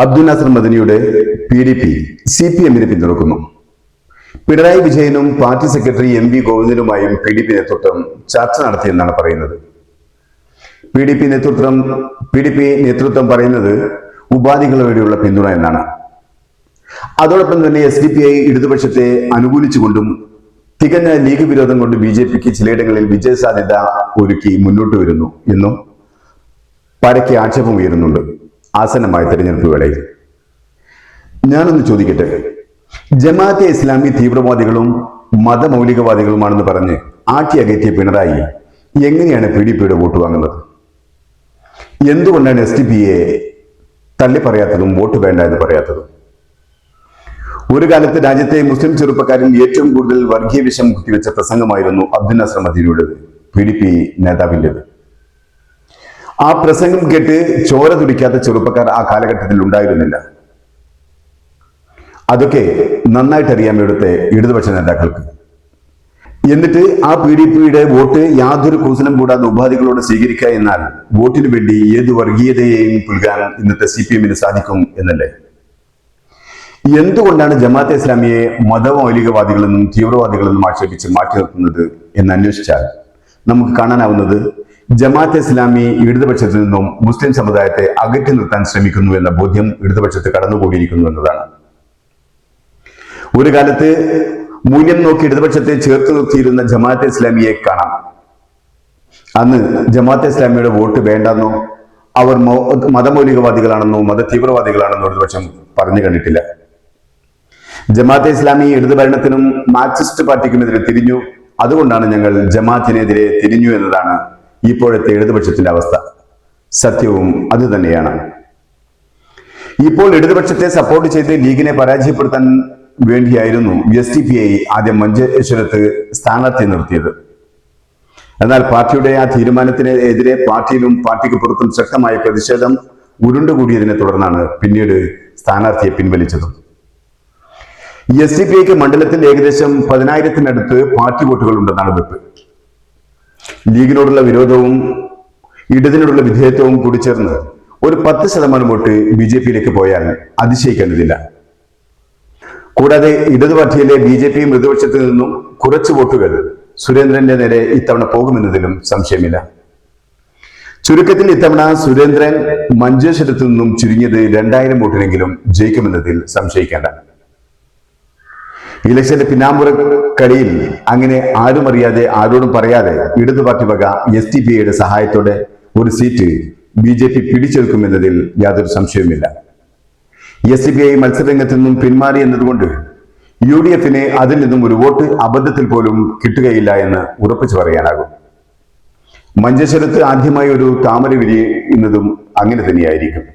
Abdul Nasar മദനിയുടെ PDP CPM-നെ പിന്തുണക്കുന്നു. Pinarayi വിജയനും party secretary MV ഗോവിന്ദനുമായും PDP നേതൃത്വം ചർച്ച നടത്തിയെന്നാണ് പറയുന്നത്. PDP നേതൃത്വം പറയുന്നത് ഉപാധികളോടെയുള്ള പിന്തുണ എന്നാണ്. അതോടൊപ്പം തന്നെ SDPI ഇടതുപക്ഷത്തെ അനുകൂലിച്ചുകൊണ്ടും തികഞ്ഞ ലീഗ് വിരോധം കൊണ്ട് BJPക്ക് ചിലയിടങ്ങളിൽ വിജയ സാധ്യത ഒരുക്കി മുന്നോട്ട് വരുന്നു എന്നും പരക്കെ ആക്ഷേപം ഉയരുന്നുണ്ട്. ആസന്നമായ തെരഞ്ഞെടുപ്പ് വേളയിൽ ഞാനൊന്ന് ചോദിക്കട്ടെ, ജമാഅത്തെ ഇസ്ലാമി തീവ്രവാദികളും മതമൗലികവാദികളുമാണെന്ന് പറഞ്ഞ് ആട്ടിയകറ്റിയ പിണറായി എങ്ങനെയാണ് PDPയുടെ വോട്ട് വാങ്ങുന്നത്? എന്തുകൊണ്ടാണ് SDPയെ തള്ളിപ്പറയാത്തതും വോട്ട് വേണ്ട എന്ന് പറയാത്തതും? ഒരു കാലത്ത് രാജ്യത്തെ മുസ്ലിം ചെറുപ്പക്കാരിൽ ഏറ്റവും കൂടുതൽ വർഗീയ വിഷം കുത്തിവെച്ച പ്രസംഗമായിരുന്നു അബ്ദുൽ നാസർ മദനിയുടേത്, PDP നേതാവിൻ്റെത്. ആ പ്രസംഗം കേട്ട് ചോര തുടിക്കാത്ത ചെറുപ്പക്കാർ ആ കാലഘട്ടത്തിൽ ഉണ്ടായിരുന്നില്ല. അതൊക്കെ നന്നായിട്ട് അറിയാം ഇവിടുത്തെ ഇടതുപക്ഷ നേതാക്കൾക്ക്. എന്നിട്ട് ആ PDPയുടെ വോട്ട് യാതൊരു കൂസലും കൂടാതെ ഉപാധികളോട് സ്വീകരിക്കുക എന്നാൽ വോട്ടിന് വേണ്ടി ഏത് വർഗീയതയെയും പുൽകാൻ ഇന്നത്തെ CPM-ന് സാധിക്കും എന്നല്ലേ? എന്തുകൊണ്ടാണ് ജമാഅത്തെ ഇസ്ലാമിയെ മതമൗലികവാദികളെന്നും തീവ്രവാദികളെന്നും ആക്ഷേപിച്ച് മാറ്റി നിർത്തുന്നത് എന്ന് അന്വേഷിച്ചാൽ നമുക്ക് കാണാനാവുന്നത് ജമാഅത്തെ ഇസ്ലാമി ഇടതുപക്ഷത്തിൽ നിന്നും മുസ്ലിം സമുദായത്തെ അകറ്റി നിർത്താൻ ശ്രമിക്കുന്നു എന്ന ബോധ്യം ഇടതുപക്ഷത്ത് കടന്നുകൂടിയിരിക്കുന്നു എന്നതാണ്. ഒരു കാലത്ത് മൂല്യം നോക്കി ഇടതുപക്ഷത്തെ ചേർത്ത് നിർത്തിയിരുന്ന ജമാഅത്തെ ഇസ്ലാമിയെ കാണാം. അന്ന് ജമാഅത്തെ ഇസ്ലാമിയുടെ വോട്ട് വേണ്ടെന്നോ അവർ മതമൗലികവാദികളാണെന്നോ മത തീവ്രവാദികളാണെന്നോ ഇടതുപക്ഷം പറഞ്ഞു കണ്ടിട്ടില്ല. ജമാഅത്തെ ഇസ്ലാമി ഇടതുഭരണത്തിനും മാർക്സിസ്റ്റ് പാർട്ടിക്കുമെതിരെ തിരിഞ്ഞു, അതുകൊണ്ടാണ് ഞങ്ങൾ ജമാഅത്തിനെതിരെ തിരിഞ്ഞു എന്നതാണ് ഇപ്പോഴത്തെ ഇടതുപക്ഷത്തിന്റെ അവസ്ഥ. സത്യവും അത് തന്നെയാണ്. ഇപ്പോൾ ഇടതുപക്ഷത്തെ സപ്പോർട്ട് ചെയ്ത് ലീഗിനെ പരാജയപ്പെടുത്താൻ വേണ്ടിയായിരുന്നു SDPI ആദ്യം മഞ്ചേശ്വരത്ത് സ്ഥാനാർത്ഥി നിർത്തിയത്. എന്നാൽ പാർട്ടിയുടെ ആ തീരുമാനത്തിനെതിരെ പാർട്ടിയിലും പാർട്ടിക്ക് പുറത്തും ശക്തമായ പ്രതിഷേധം ഉരുണ്ടുകൂടിയതിനെ തുടർന്നാണ് പിന്നീട് സ്ഥാനാർത്ഥിയെ പിൻവലിച്ചത്. SDPIക്ക് മണ്ഡലത്തിൽ ഏകദേശം 10,000-നടുത്ത് പാർട്ടി വോട്ടുകൾ ഉണ്ടെന്നാണ് വെപ്പ്. ലീഗിനോടുള്ള വിരോധവും ഇടതിനോടുള്ള വിധേയത്വവും കൂടി ചേർന്ന് ഒരു 10% വോട്ട് BJPയിലേക്ക് പോയാൽ അതിശയിക്കേണ്ടതില്ല. കൂടാതെ ഇടതു പാർട്ടിയിലെ BJP പ്രതിപക്ഷത്തിൽ നിന്നും കുറച്ച് വോട്ടുകൾ സുരേന്ദ്രന്റെ നേരെ ഇത്തവണ പോകുമെന്നതിലും സംശയമില്ല. ചുരുക്കത്തിൽ ഇത്തവണ സുരേന്ദ്രൻ മഞ്ചേശ്വരത്തു നിന്നും ചുരുങ്ങിയത് 2000 വോട്ടിനെങ്കിലും ജയിക്കുമെന്നതിൽ സംശയിക്കേണ്ട. ഇലക്ഷന്റെ പിന്നാമ്പുറക്കളിയിൽ അങ്ങനെ ആരും അറിയാതെ ആരോടും പറയാതെ ഇടതു പാർട്ടി വക SDPIയുടെ സഹായത്തോടെ ഒരു സീറ്റ് BJP പിടിച്ചെടുക്കുമെന്നതിൽ യാതൊരു സംശയവുമില്ല. SDPI മത്സരരംഗത്ത് നിന്നും പിന്മാറി എന്നതുകൊണ്ട് UDF-ന് അതിൽ നിന്നും ഒരു വോട്ട് അബദ്ധത്തിൽ പോലും കിട്ടുകയില്ല എന്ന് ഉറപ്പിച്ചു പറയാനാകും. മഞ്ചേശ്വരത്ത് ആദ്യമായി ഒരു താമര വിരിയുന്നതും അങ്ങനെ തന്നെയായിരിക്കും.